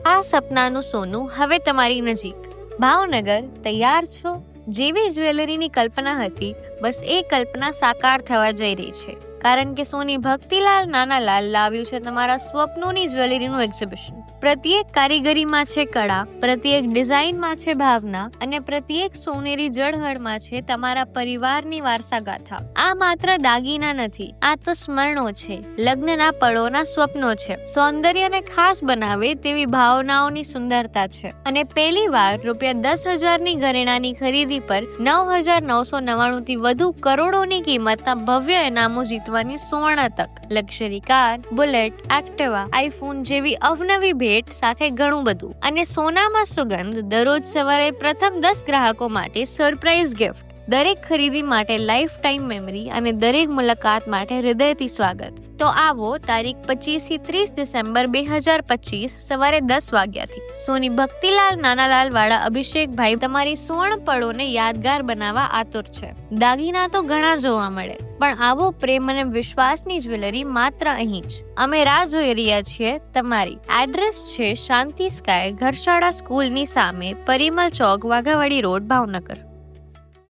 આ સપનાનું સોનું હવે તમારી નજીક. ભાવનગર, તૈયાર છો? જેવી જ્વેલરીની કલ્પના હતી, બસ એ કલ્પના સાકાર થવા જઈ રહી છે. કારણ કે સોની ભક્તિલાલ નાનાલાલ લાવ્યું છે તમારા સ્વપ્નોની જ્વેલરીનું એક્ઝિબિશન. પ્રત્યેક કારીગરીમાં છે કળા, પ્રત્યેક ડિઝાઇનમાં છે ભાવના અને પ્રત્યેક સોનેરી જળહળમાં છે તમારા પરિવારની વારસાગાથા. આ માત્ર દાગીના નથી, આ તો સ્મરણો છે, લગ્નના પળોના સ્વપ્નો છે, સૌંદર્યને ખાસ બનાવે તેવી ભાવનાઓની સુંદરતા છે. અને પહેલી વાર ₹10,000ની ઘરેણાની ખરીદી પર 9,999 થી વધુ કરોડોની કિંમતના ભવ્ય ઇનામો જીતવાની સુવર્ણ તક. Luxury car, bullet, Activa, iPhone જેવી અવનવી ભેટ સાથે ઘણું બધું. અને સોનામાં સુગંધ. દરરોજ સવારે પ્રથમ 10 ગ્રાહકો માટે સરપ્રાઇઝ ગિફ્ટ. દરેક ખરીદી માટે લાઈફ ટાઈમ મેમરી અને દરેક મુલાકાત માટે હૃદયથી સ્વાગત. તો આવો તારીખ 25 થી 30 ડિસેમ્બર 2025 સવારે 10 વાગ્યાથી સોની ભક્તિલાલ નાનાલાલ વાળા અભિષેકભાઈ તમારી સુવર્ણ પળોને યાદગાર બનાવવા આતુર છે. દાગીના તો ઘણા જોવા મળે, પણ આવો પ્રેમ અને વિશ્વાસની જ્વેલરી માત્ર અહીં જ. અમે રાહ જોઈ રહ્યા છીએ તમારી. એડ્રેસ છે શાંતિ સ્કાય, ઘરશાળા સ્કૂલની સામે, પરિમલ ચોક, વાઘાવાડી રોડ, ભાવનગર.